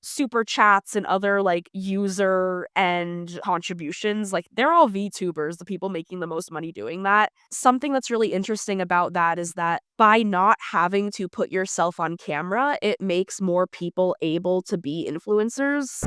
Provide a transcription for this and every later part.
super chats and other like user and contributions, like they're all VTubers, the people making the most money doing that. Something that's really interesting about that is that by not having to put yourself on camera, it makes more people able to be influencers.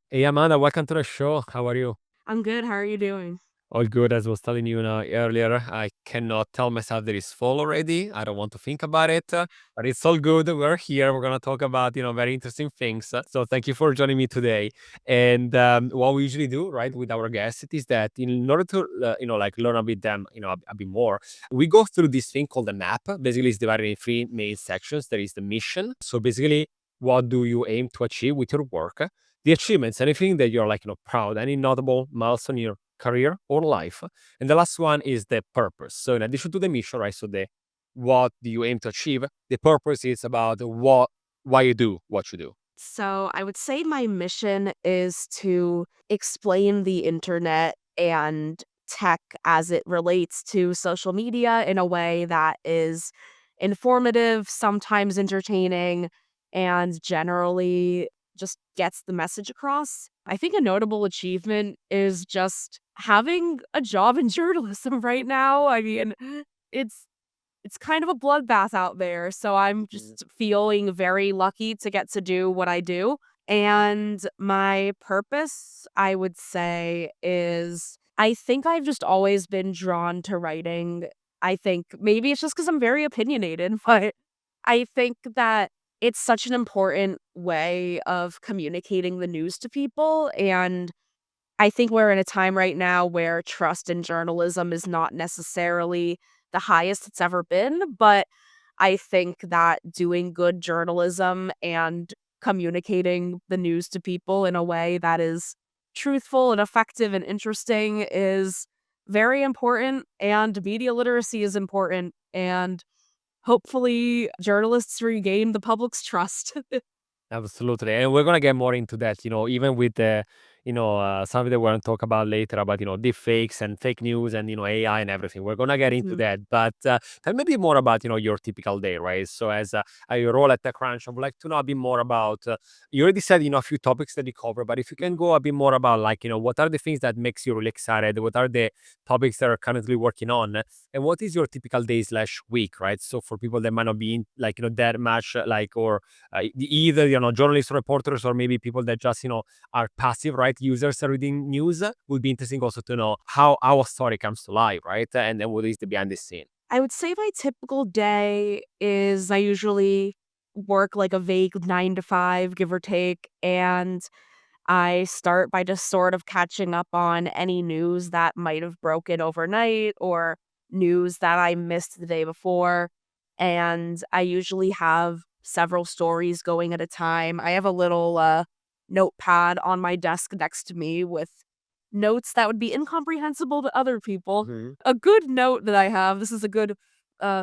Hey Amanda, welcome to the show. How are you? I'm good. How are you doing? All good, as I was telling you earlier. I cannot tell myself that it's fall already. I don't want to think about it, but it's all good. We're here. We're gonna talk about very interesting things. So thank you for joining me today. And what we usually do, right, with our guests is that in order to like learn a bit them, a bit more, we go through this thing called an app. Basically, it's divided in three main sections. There is the mission. So basically, what do you aim to achieve with your work? The achievements, anything that you're like proud, any notable milestone in your career or life. And the last one is the purpose. So in addition to the mission, right? So the what do you aim to achieve? The purpose is about why you do what you do. So I would say my mission is to explain the internet and tech as it relates to social media in a way that is informative, sometimes entertaining, and generally just gets the message across. I think a notable achievement is just having a job in journalism right now. I mean, it's it's kind of a bloodbath out there, so I'm Mm. just feeling very lucky to get to do what I do. And my purpose, I would say, is I think I've just always been drawn to writing. I think maybe it's just because I'm very opinionated, but I think that it's such an important way of communicating the news to people. And I think we're in a time right now where trust in journalism is not necessarily the highest it's ever been, but I think that doing good journalism and communicating the news to people in a way that is truthful and effective and interesting is very important, and media literacy is important, and hopefully journalists regain the public's trust. Absolutely. And we're going to get more into that, even with the, something that we're going to talk about later about, deep fakes and fake news and, AI and everything. We're going to get into Mhm. that. But tell me a bit more about, your typical day, right? So as your role at TechCrunch, I would like to know a bit more about, you already said, a few topics that you cover, but if you can go a bit more about like, what are the things that makes you really excited? What are the topics that are currently working on? And what is your typical day slash week, right? So for people that might not be in, like, that much like, or either journalists or reporters or maybe people that just are passive right users are reading news would be interesting also to know how our story comes to life, right? And then what is the behind the scene. I would say my typical day is I usually work like a vague 9 to 5, give or take, and I start by just sort of catching up on any news that might have broken overnight or news that I missed the day before. And I usually have several stories going at a time. I have a little notepad on my desk next to me with notes that would be incomprehensible to other people. Mhm. A good note that I have, this is a good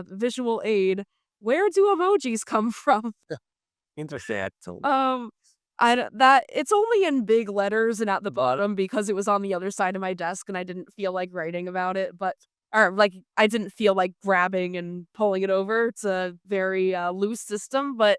visual aid. Where do emojis come from? Interesting. So Um, I d that it's only in big letters and at the bottom because it was on the other side of my desk and I didn't feel like writing about it, but or, like, I didn't feel like grabbing and pulling it over. It's a very, loose system, but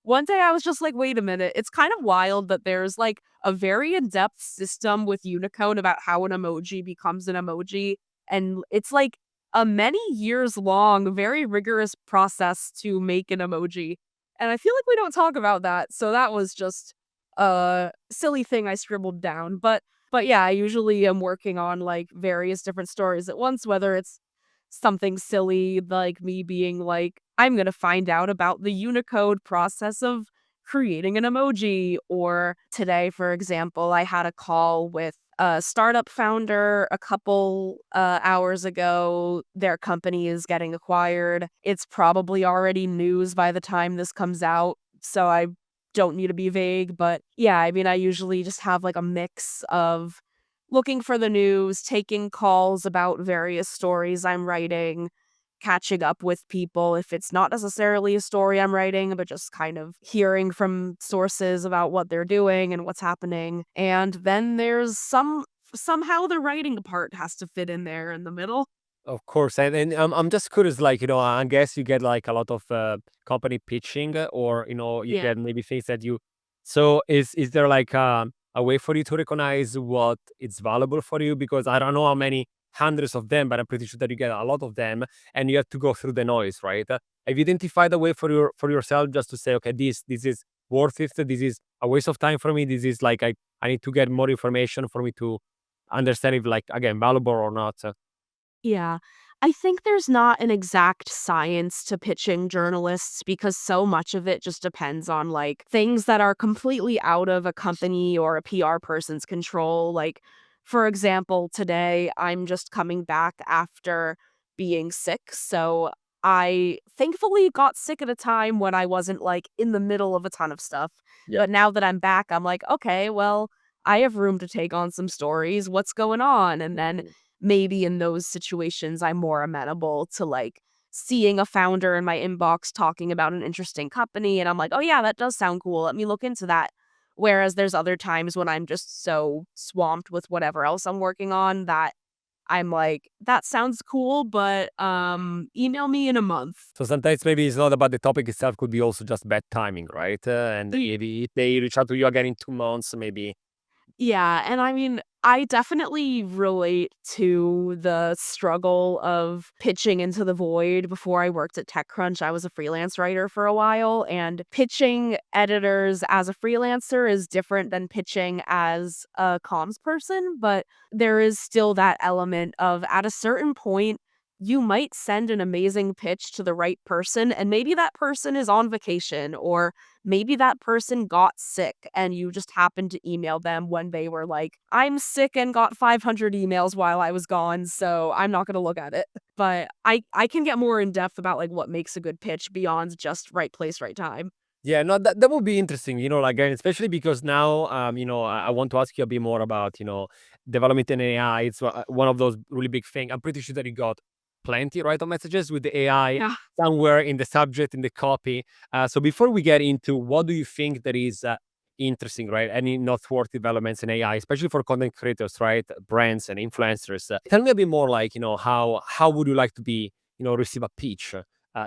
one day I was just like, "Wait a minute." It's kind of wild that there's, like, a very in-depth system with Unicode about how an emoji becomes an emoji, and it's, like, a many years long, very rigorous process to make an emoji. And I feel like we don't talk about that, so that was just a silly thing I scribbled down, but yeah, I usually am working on, like, various different stories at once, whether it's something silly, like me being like, "I'm gonna find out about the Unicode process of creating an emoji," or today, for example, I had a call with a startup founder a couple, hours ago. Their company is getting acquired. It's probably already news by the time this comes out, so I don't need to be vague, but yeah, I mean, I usually just have, like, a mix of looking for the news, taking calls about various stories I'm writing, catching up with people if it's not necessarily a story I'm writing, but just kind of hearing from sources about what they're doing and what's happening. And then there's somehow the writing part has to fit in there in the middle. Of course, and I'm just curious, like, I guess you get like a lot of company pitching, or you Yeah. get maybe things that you. So is there like a way for you to recognize what is valuable for you? Because I don't know how many hundreds of them, but I'm pretty sure that you get a lot of them, and you have to go through the noise, right? Have you identified a way for yourself just to say, okay, this is worth it. This is a waste of time for me. This is like I need to get more information for me to understand if, like, again, valuable or not. Yeah. I think there's not an exact science to pitching journalists because so much of it just depends on like things that are completely out of a company or a PR person's control. Like, for example, today I'm just coming back after being sick. So I thankfully got sick at a time when I wasn't like in the middle of a ton of stuff. Yeah. But now that I'm back, I'm like, okay, well, I have room to take on some stories. What's going on? And then maybe in those situations, I'm more amenable to, like, seeing a founder in my inbox talking about an interesting company, and I'm like, "Oh, yeah, that does sound cool. Let me look into that." Whereas there's other times when I'm just so swamped with whatever else I'm working on that I'm like, "That sounds cool, but, email me in a month." So sometimes maybe it's not about the topic itself, could be also just bad timing, right? And if they reach out to you again in 2 months, maybe. Yeah, and I mean, I definitely relate to the struggle of pitching into the void. Before I worked at TechCrunch, I was a freelance writer for a while, and pitching editors as a freelancer is different than pitching as a comms person, but there is still that element of at a certain point, you might send an amazing pitch to the right person, and maybe that person is on vacation or maybe that person got sick and you just happened to email them when they were like, "I'm sick and got 500 emails while I was gone, so I'm not gonna look at it." But I can get more in depth about, like, what makes a good pitch beyond just right place, right time. Yeah, no, that would be interesting, like, and especially because now, I want to ask you a bit more about, development in AI. It's one of those really big thing. I'm pretty sure that you got plenty, right, of messages with the AI Yeah. somewhere in the subject, in the copy. So before we get into what do you think that is interesting, right? Any noteworthy developments in AI, especially for content creators, right? Brands and influencers. Tell me a bit more, like, how would you like to be, receive a pitch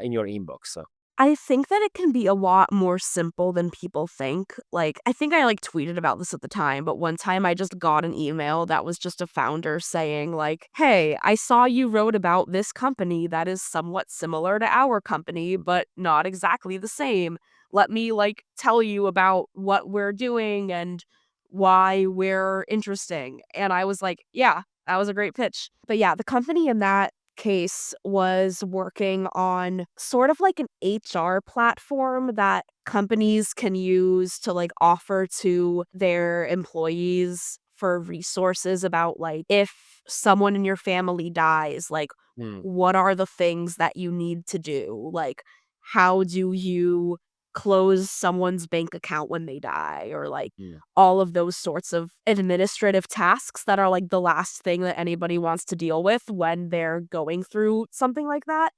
in your inbox? I think that it can be a lot more simple than people think. Like, I think I like tweeted about this at the time, but one time I just got an email that was just a founder saying like, "Hey, I saw you wrote about this company that is somewhat similar to our company, but not exactly the same. Let me like tell you about what we're doing and why we're interesting." And I was like, "Yeah, that was a great pitch." But yeah, the company in that case was working on sort of like an HR platform that companies can use to like offer to their employees for resources about like if someone in your family dies, like Mm, what are the things that you need to do? Like how do you close someone's bank account when they die or like mm. all of those sorts of administrative tasks that are like the last thing that anybody wants to deal with when they're going through something like that.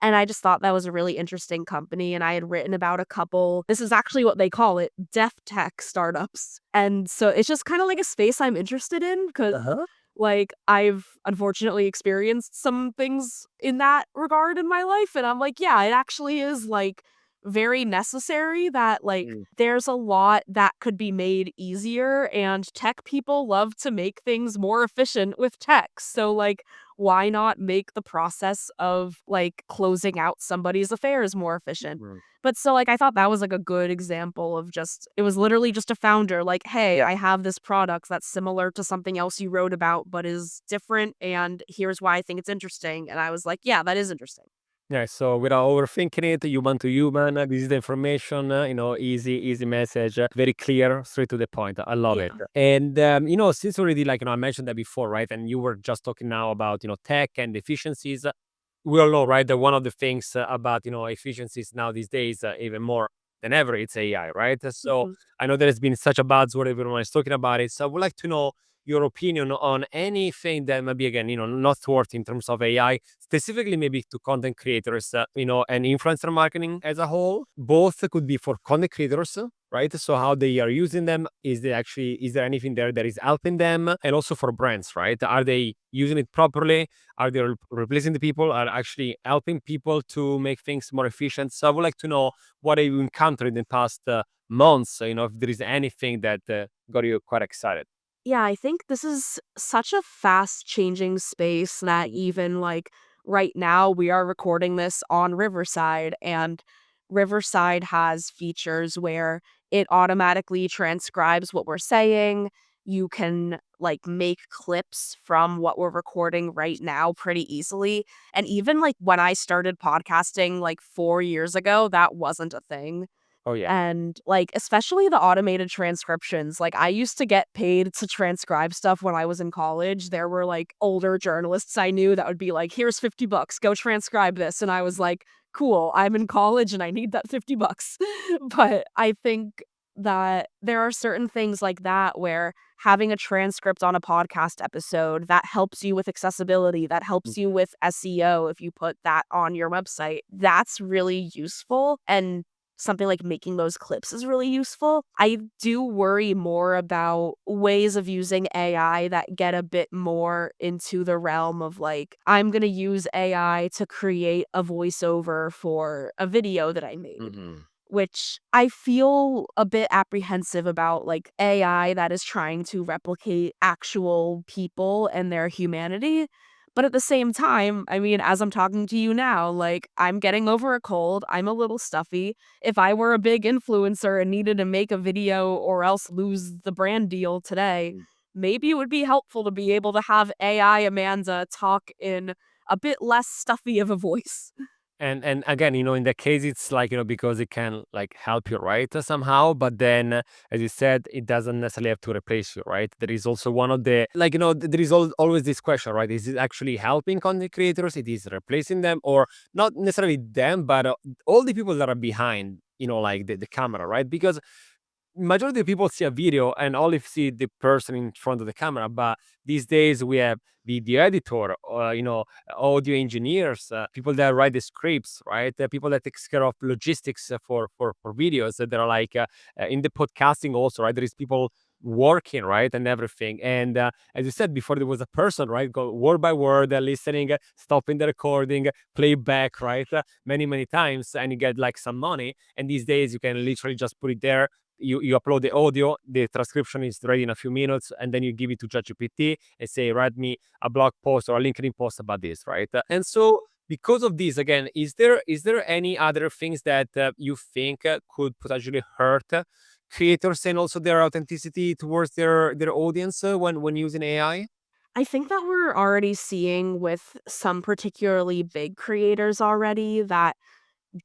And I just thought that was a really interesting company. And I had written about a couple, this is actually what they call it, death tech startups. And so it's just kind of like a space I'm interested in because Uh-huh. like I've unfortunately experienced some things in that regard in my life. And I'm like, yeah, it actually is like very necessary that like Mm, there's a lot that could be made easier and tech people love to make things more efficient with tech. So like why not make the process of like closing out somebody's affairs more efficient? mm. But so like I thought that was like a good example of just it was literally just a founder like, "Hey, I have this product that's similar to something else you wrote about but is different and here's why I think it's interesting." And I was like, "Yeah, that is interesting." Yeah, so without overthinking it, human to human, this is the information, easy message, very clear, straight to the point. I love it. Yeah. And, since already, like, I mentioned that before, right? And you were just talking now about, tech and efficiencies. We all know, right, that one of the things about, efficiencies now these days, even more than ever, it's AI, right? So Mhm. I know there has been such a buzzword, everyone is talking about it. So I would like to know, your opinion on anything that might be, again, not worth in terms of AI, specifically maybe to content creators, and influencer marketing as a whole. Both could be for content creators, right? So how they are using them, is there anything there that is helping them? And also for brands, right? Are they using it properly? Are they replacing the people? Are actually helping people to make things more efficient? So I would like to know what have you encountered in the past months, if there is anything that got you quite excited. Yeah, I think this is such a fast changing space that even like right now we are recording this on Riverside, and Riverside has features where it automatically transcribes what we're saying. You can like make clips from what we're recording right now pretty easily. And even like when I started podcasting like 4 years ago, that wasn't a thing. Oh yeah. And, like, especially the automated transcriptions, like, I used to get paid to transcribe stuff when I was in college. There were, like, older journalists I knew that would be like, "Here's 50 bucks, go transcribe this," and I was like, "Cool, I'm in college and I need that 50 bucks." But I think that there are certain things like that where having a transcript on a podcast episode, that helps you with accessibility, that helps you with SEO if you put that on your website, that's really useful, and something like making those clips is really useful. I do worry more about ways of using AI that get a bit more into the realm of like, I'm going to use AI to create a voiceover for a video that I made, Mhm. which I feel a bit apprehensive about, like AI that is trying to replicate actual people and their humanity. But at the same time, I mean, as I'm talking to you now, like I'm getting over a cold, I'm a little stuffy. If I were a big influencer and needed to make a video or else lose the brand deal today, maybe it would be helpful to be able to have AI Amanda talk in a bit less stuffy of a voice. And again, in that case, it's like, because it can like help you, right, somehow. But then, as you said, it doesn't necessarily have to replace you, right? There is also one of the, like, there is always this question, right? Is it actually helping content creators? It is replacing them, or not necessarily them, but all the people that are behind, like the camera, right? Because majority of people see a video and only see the person in front of the camera. But these days we have video editor, audio engineers, people that write the scripts, right? People that takes care of logistics for videos that are like in the podcasting also, right? There is people working, right, and everything. And as you said before, there was a person, right, go word by word, listening, stopping the recording, play back, right, many times, and you get like some money. And these days you can literally just put it there. You upload the audio, the transcription is ready in a few minutes, and then you give it to ChatGPT and say, write me a blog post or a LinkedIn post about this, right? And so, because of this, again, is there any other things that you think could potentially hurt creators and also their authenticity towards their audience when using AI? I think that we're already seeing with some particularly big creators already that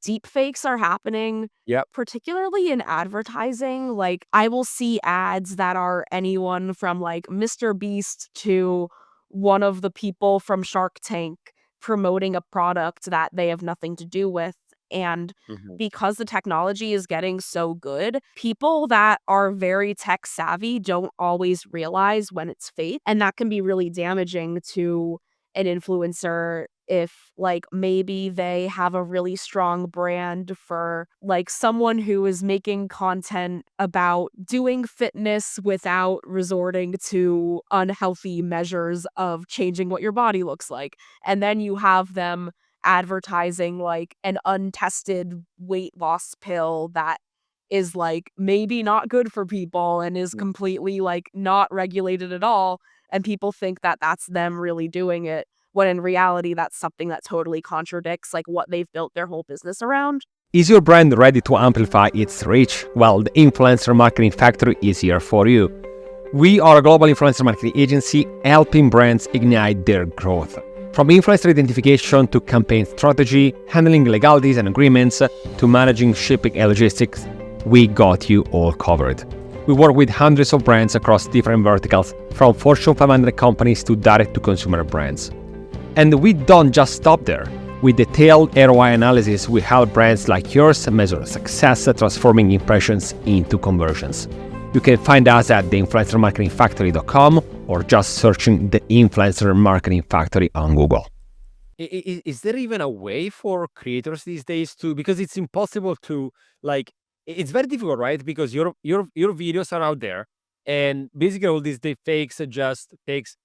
deepfakes are happening, Yep. particularly in advertising. Like, I will see ads that are anyone from like Mr. Beast to one of the people from Shark Tank promoting a product that they have nothing to do with. And Mhm. because the technology is getting so good, people that are very tech savvy don't always realize when it's fake. And that can be really damaging to an influencer if like maybe they have a really strong brand for like someone who is making content about doing fitness without resorting to unhealthy measures of changing what your body looks like. And then you have them advertising like an untested weight loss pill that is like maybe not good for people and is completely like not regulated at all, and people think that that's them really doing it, when in reality that's something that totally contradicts like what they've built their whole business around. Is your brand ready to amplify its reach? Well, the Influencer Marketing Factory is here for you. We are a global influencer marketing agency helping brands ignite their growth. From influencer identification to campaign strategy, handling legalities and agreements, to managing shipping and logistics, we got you all covered. We work with hundreds of brands across different verticals, from Fortune 500 companies to direct-to-consumer brands. And we don't just stop there. With detailed ROI analysis, we help brands like yours measure success, transforming impressions into conversions. You can find us at theinfluencermarketingfactory.com or just searching the Influencer Marketing Factory on Google. Is there even a way for creators these days to, because it's impossible to, like, it's very difficult, right? Because your videos are out there, and basically all these deep fakes just takes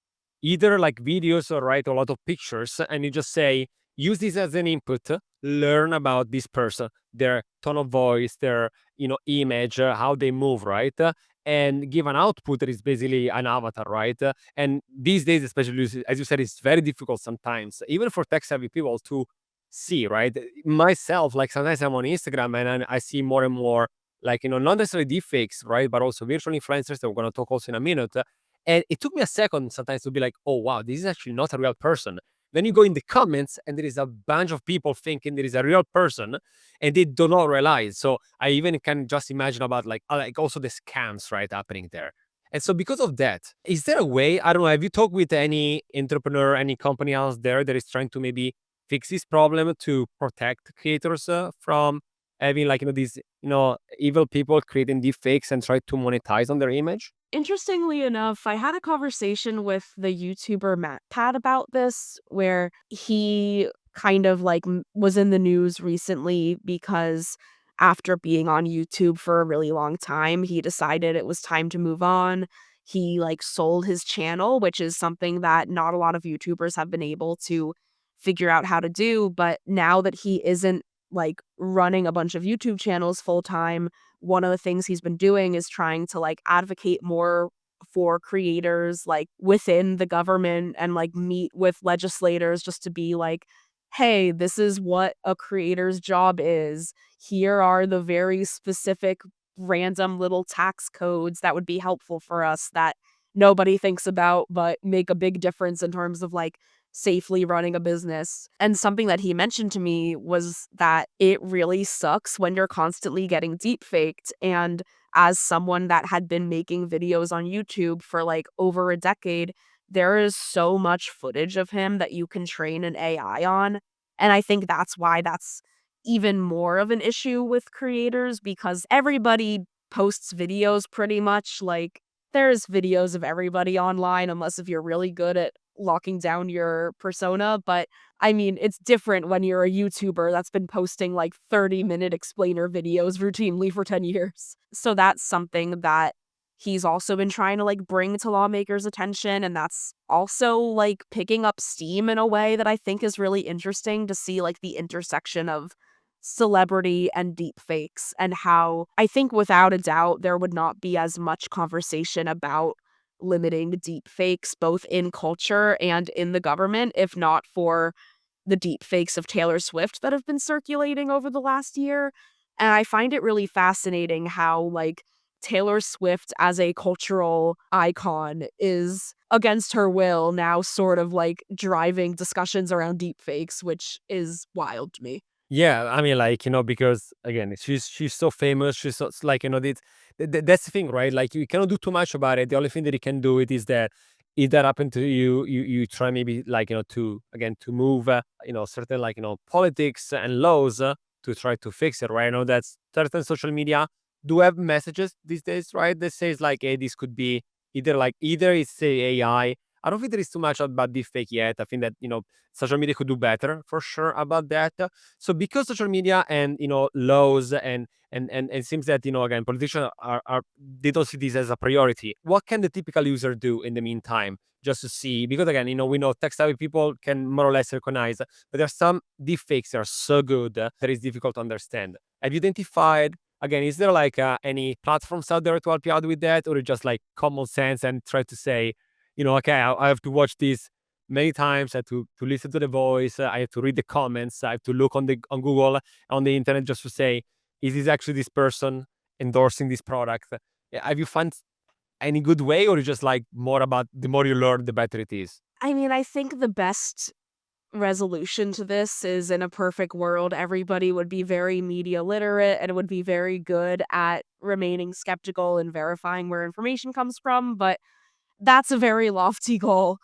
either like videos or right a lot of pictures, and you just say use this as an input, learn about this person, their tone of voice, their image, how they move, right? And give an output that is basically an avatar, right? And these days, especially as you said, it's very difficult sometimes, even for tech savvy people to see, right? Myself, like sometimes I'm on Instagram and I see more and more, like, not necessarily deepfakes, right? But also virtual influencers that we're going to talk also in a minute. And it took me a second sometimes to be like, oh, wow, this is actually not a real person. Then you go in the comments and there is a bunch of people thinking there is a real person and they do not realize. So I even can just imagine about like also the scams, right, happening there. And so because of that, is there a way, I don't know, have you talked with any entrepreneur, any company else there that is trying to maybe fix this problem to protect creators from having like, these, evil people creating deep fakes and try to monetize on their image? Interestingly enough, I had a conversation with the YouTuber Matt Pat about this, where he kind of like was in the news recently because after being on YouTube for a really long time, he decided it was time to move on. He like sold his channel, which is something that not a lot of YouTubers have been able to figure out how to do. But now that he isn't like running a bunch of YouTube channels full time, one of the things he's been doing is trying to like advocate more for creators like within the government and like meet with legislators just to be like, hey, this is what a creator's job is. Here are the very specific random little tax codes that would be helpful for us that nobody thinks about but make a big difference in terms of like safely running a business. And something that he mentioned to me was that it really sucks when you're constantly getting deep faked. And as someone that had been making videos on YouTube for like over a decade, there is so much footage of him that you can train an AI on. And I think that's why that's even more of an issue with creators, because everybody posts videos pretty much. Like there's videos of everybody online, unless if you're really good at locking down your persona. But I mean, it's different when you're a YouTuber that's been posting like 30-minute explainer videos routinely for 10 years. So that's something that he's also been trying to like bring to lawmakers' attention. And that's also like picking up steam in a way that I think is really interesting to see like the intersection of celebrity and deep fakes, and how I think without a doubt there would not be as much conversation about limiting deep fakes both in culture and in the government if not for the deep fakes of Taylor Swift that have been circulating over the last year. And I find it really fascinating how like Taylor Swift as a cultural icon is against her will now sort of like driving discussions around deep fakes, which is wild to me. Yeah, I mean, like, because again, she's so famous. She's so, it's like, that's the thing, right? Like, you cannot do too much about it. The only thing that you can do it is that if that happened to you, you try maybe like, to again to move, certain like, politics and laws to try to fix it, right? I know that certain social media do have messages these days, right? That says like, hey, this could be either it's say AI. I don't think there is too much about deepfake yet. I think that social media could do better for sure about that. So because social media and laws and it seems that again politicians are they don't see this as a priority. What can the typical user do in the meantime just to see? Because again, we know tech savvy people can more or less recognize, but there are some deepfakes that are so good that it's difficult to understand. Have you identified? Again, is there like any platforms out there to help you out with that, or just like common sense and try to say, okay, I have to watch this many times. I have to listen to the voice. I have to read the comments. I have to look on Google, on the internet, just to say, is this actually this person endorsing this product? Have you found any good way, or is just like more about the more you learn, the better it is? I mean, I think the best resolution to this is in a perfect world, everybody would be very media literate and would be very good at remaining skeptical and verifying where information comes from. But that's a very lofty goal.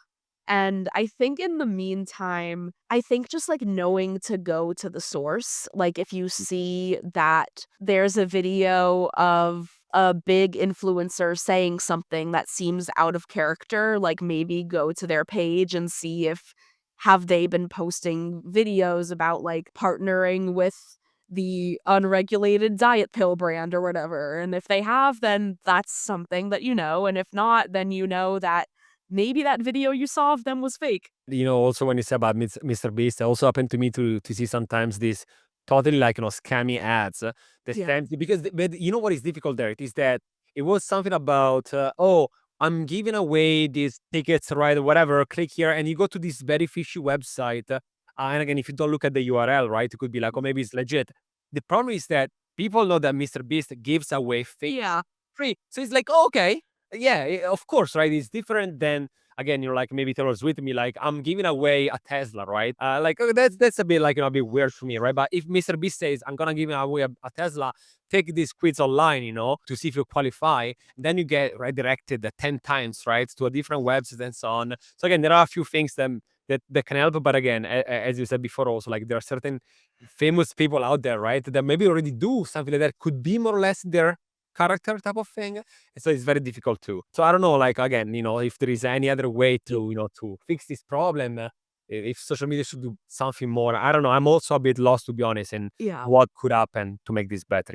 And I think in the meantime, I think just like knowing to go to the source, like if you see that there's a video of a big influencer saying something that seems out of character, like maybe go to their page and see if have they been posting videos about like partnering with the unregulated diet pill brand or whatever. And if they have, then that's something that you know. And if not, then you know that maybe that video you saw of them was fake. Also when you say about Mr. Beast, it also happened to me to see sometimes these totally like, scammy ads. The Yeah. same, because, but you know what is difficult there? It is that it was something about, oh, I'm giving away these tickets, right? Or whatever. Click here, and you go to this very fishy website. And again, if you don't look at the URL, right, it could be like, oh, maybe it's legit. The problem is that people know that Mr. Beast gives away fake Yeah. free. So it's like, oh, okay, yeah, of course, right? It's different than, again, like maybe Taylor Swift me, like I'm giving away a Tesla, right? Like, that's a bit like, a bit weird for me, right? But if Mr. Beast says I'm gonna give away a Tesla, take this quiz online, to see if you qualify, then you get redirected 10 times, right, to a different website and so on. So again, there are a few things that can help, but again, as you said before, also like there are certain famous people out there, right, that maybe already do something like that, could be more or less their character type of thing. And so it's very difficult too. So I don't know, like again, if there is any other way to, to fix this problem, if social media should do something more. I don't know. I'm also a bit lost, to be honest, in Yeah. what could happen to make this better.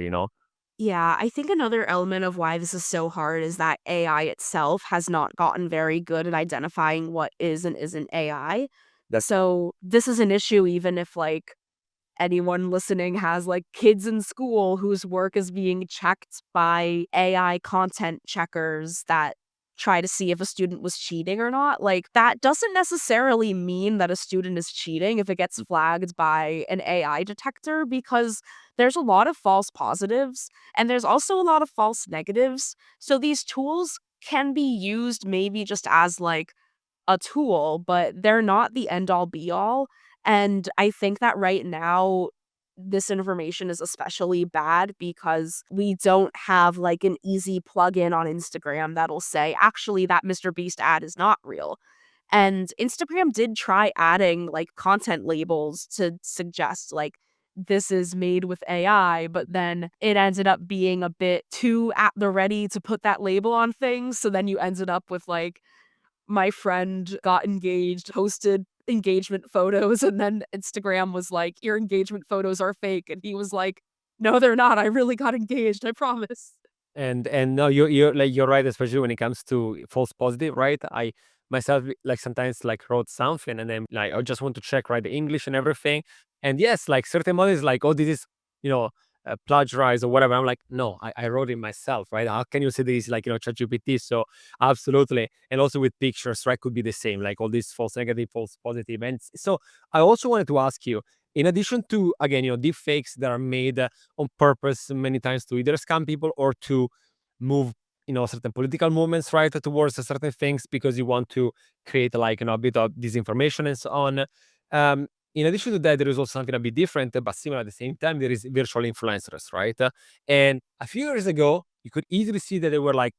Yeah, I think another element of why this is so hard is that AI itself has not gotten very good at identifying what is and isn't AI. That So this is an issue even if like anyone listening has like kids in school whose work is being checked by AI content checkers that try to see if a student was cheating or not. Like that doesn't necessarily mean that a student is cheating if it gets flagged by an AI detector because there's a lot of false positives and there's also a lot of false negatives. So these tools can be used maybe just as like a tool, but they're not the end all be all. And I think that right now, this information is especially bad because we don't have like an easy plugin on Instagram that'll say, actually, that Mr. Beast ad is not real. And Instagram did try adding like content labels to suggest like this is made with AI, but then it ended up being a bit too at the ready to put that label on things. So then you ended up with like my friend got engaged, posted engagement photos, and then Instagram was like, "Your engagement photos are fake." And he was like, "No, they're not. I really got engaged. I promise." and no, you're right, especially when it comes to false positive, right? I myself, like, sometimes like wrote something, and then like I just want to check, right, the English and everything. And yes, like certain models like, oh, this is, you know plagiarized or whatever. I'm like, no, I wrote it myself, right? How can you say this, like, ChatGPT? So absolutely. And also with pictures, right, could be the same, like all these false negative, false positive. And so I also wanted to ask you, in addition to, again, deep fakes that are made on purpose many times to either scam people or to move, certain political movements, right, towards certain things because you want to create, like, a bit of disinformation and so on. In addition to that, there is also something a bit different but similar at the same time. There is virtual influencers, right? And a few years ago, you could easily see that they were like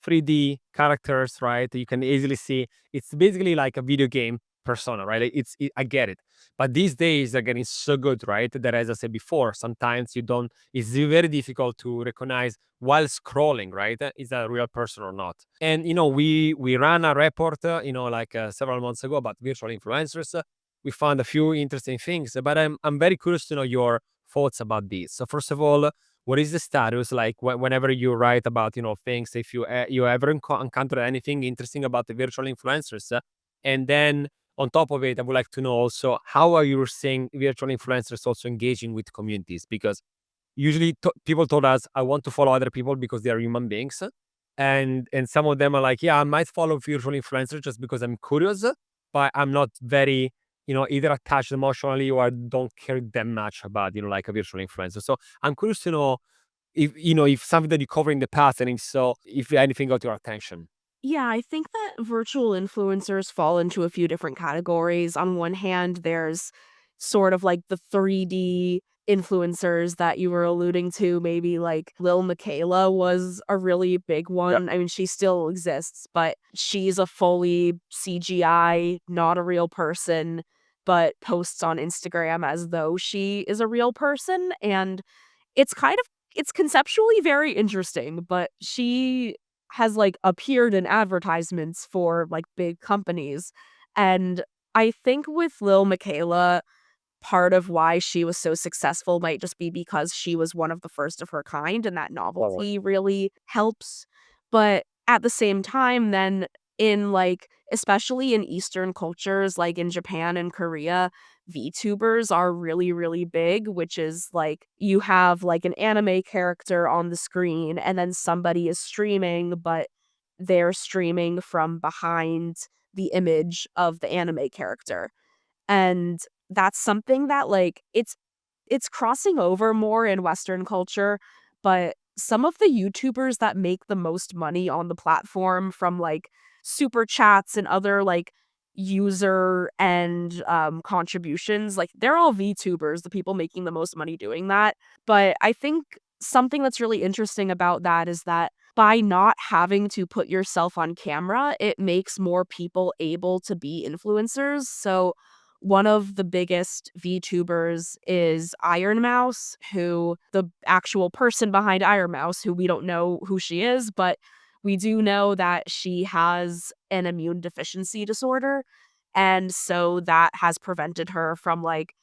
3D characters, right? You can easily see it's basically like a video game persona, right? I get it. But these days they're getting so good, right? That, as I said before, sometimes you don't, it's very difficult to recognize while scrolling, right? Is that a real person or not? And, we ran a report, like several months ago about virtual influencers. We found a few interesting things, but I'm very curious to know your thoughts about these. So first of all, what is the status like whenever you write about, things, if you ever encountered anything interesting about the virtual influencers? And then on top of it, I would like to know also, how are you seeing virtual influencers also engaging with communities? Because usually people told us, I want to follow other people because they are human beings. And some of them are like, yeah, I might follow virtual influencers just because I'm curious, but I'm not very, either attached emotionally, or I don't care that much about, like a virtual influencer. So I'm curious to know if something that you covered in the past, and if so, if anything got your attention. Yeah, I think that virtual influencers fall into a few different categories. On one hand, there's sort of like the 3D influencers that you were alluding to. Maybe like Lil Michaela was a really big one. I mean, she still exists, but she's a fully CGI, not a real person, but posts on Instagram as though she is a real person. And it's kind of it's conceptually very interesting, but she has, like, appeared in advertisements for, like, big companies, and I think with Lil Miquela, part of why she was so successful might just be because she was one of the first of her kind, and that Totally. novelty really helps. But at the same time, then in like, especially in Eastern cultures, like in Japan and Korea, VTubers are really, really big, which is like you have like an anime character on the screen, and then somebody is streaming, but they're streaming from behind the image of the anime character. And that's something that, like, it's crossing over more in Western culture, but some of the YouTubers that make the most money on the platform from, like, super chats and other, like, user and, contributions, like, they're all VTubers, the people making the most money doing that. But I think something that's really interesting about that is that by not having to put yourself on camera, it makes more people able to be influencers. So one of the biggest VTubers is Iron Mouse, who the actual person behind Iron Mouse, who we don't know who she is, but we do know that she has an immune deficiency disorder. And so that has prevented her from like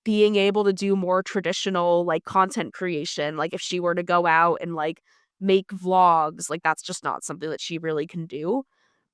being able to do more traditional, like, content creation, like, if she were to go out and, like, make vlogs, like, that's just not something that she really can do,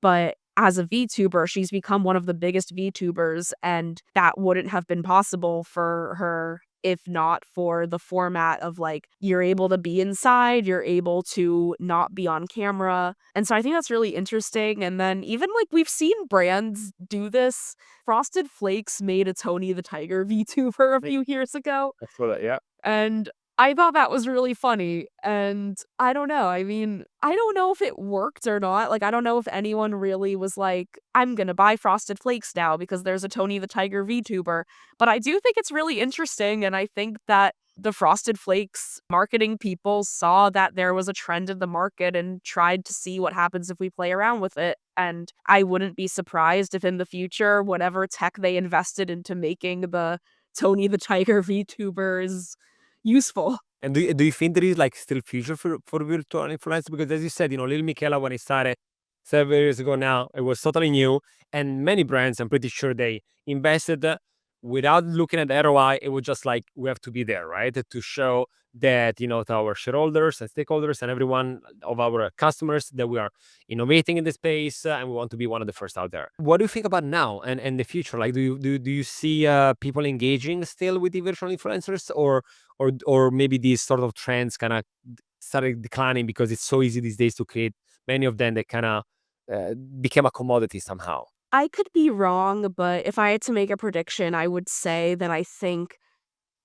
but as a VTuber, she's become one of the biggest VTubers, and that wouldn't have been possible for her if not for the format of, like, you're able to be inside, you're able to not be on camera, and so I think that's really interesting, and then even, like, we've seen brands do this. Frosted Flakes made a Tony the Tiger VTuber a few years ago, I feel that, yeah. and I thought that was really funny, and I don't know, I mean, I don't know if it worked or not, like, I don't know if anyone really was like, "I'm gonna buy Frosted Flakes now because there's a Tony the Tiger VTuber," but I do think it's really interesting, and I think that the Frosted Flakes marketing people saw that there was a trend in the market and tried to see what happens if we play around with it, and I wouldn't be surprised if in the future, whatever tech they invested into making the Tony the Tiger VTuber is useful. And do you think there is like still future for virtual influence? Because as you said, Lil Miquela when it started 7 years ago now, it was totally new, and many brands, I'm pretty sure they invested without looking at the ROI. It was just like we have to be there, right, to show that to our shareholders and stakeholders and everyone of our customers that we are innovating in the space and we want to be one of the first out there. What do you think about now and the future? Like, do you see people engaging still with the virtual influencers, or maybe these sort of trends kind of started declining because it's so easy these days to create many of them that kind of became a commodity somehow? I could be wrong, but if I had to make a prediction, I would say that I think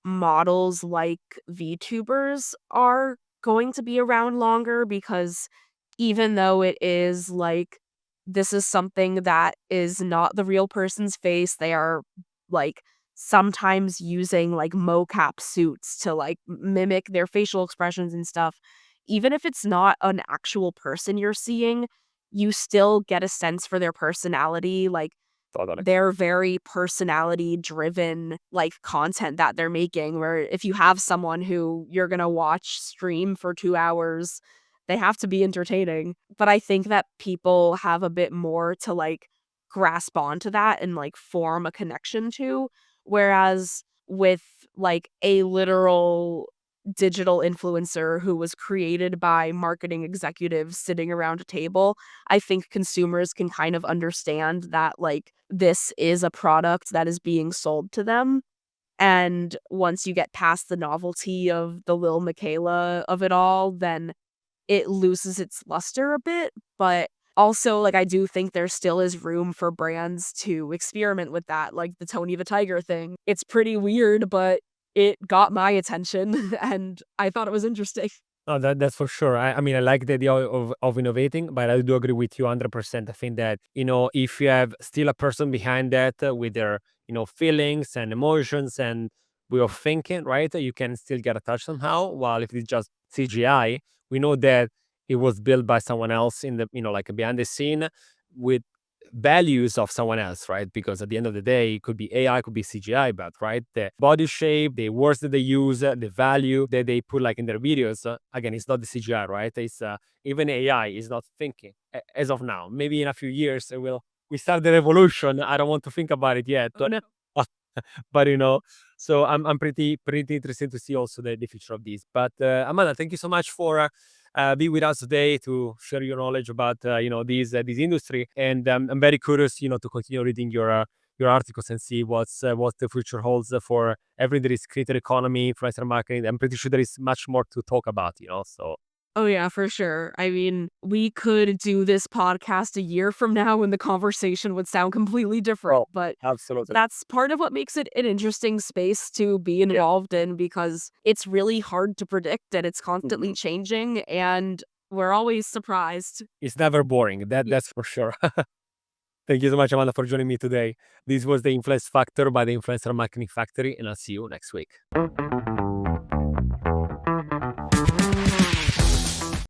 models like VTubers are going to be around longer because even though it is like this is something that is not the real person's face, they are like sometimes using like mocap suits to like mimic their facial expressions and stuff. Even if it's not an actual person you're seeing, you still get a sense for their personality. Like Totally. they're very personality driven, like, content that they're making, where if you have someone who you're gonna watch stream for 2 hours, they have to be entertaining. But I think that people have a bit more to, like, grasp onto that and, like, form a connection to, whereas with, like, a literal digital influencer who was created by marketing executives sitting around a table, I think consumers can kind of understand that, like, this is a product that is being sold to them, and once you get past the novelty of the Lil Miquela of it all, then it loses its luster a bit, but also, like, I do think there still is room for brands to experiment with that, like the Tony the Tiger thing. It's pretty weird, but it got my attention, and I thought it was interesting. No, that's for sure. I mean, I like the idea of innovating, but I do agree with you 100%. I think that, if you have still a person behind that with their, feelings and emotions and way of thinking, right, you can still get attached somehow. While if it's just CGI, we know that it was built by someone else in the, like behind the scene with values of someone else, right? Because at the end of the day, it could be AI, it could be CGI, but right, the body shape, the words that they use, the value that they put like in their videos, again, it's not the CGI, right? It's even AI is not thinking as of now. Maybe in a few years we start the revolution. I don't want to think about it yet. Oh, no. But so I'm pretty interested to see also the future of this. But Amanda, thank you so much for being with us today to share your knowledge about this industry. And I'm very curious, to continue reading your articles and see what the future holds for everything that is creator economy, influencer marketing. I'm pretty sure there is much more to talk about. So Oh, yeah, for sure. I mean, we could do this podcast a year from now and the conversation would sound completely different, oh, but absolutely. that's part of what makes it an interesting space to be involved in because it's really hard to predict and it's constantly changing and we're always surprised. It's never boring. That's for sure. Thank you so much, Amanda, for joining me today. This was the Influence Factor by the Influencer Marketing Factory, and I'll see you next week.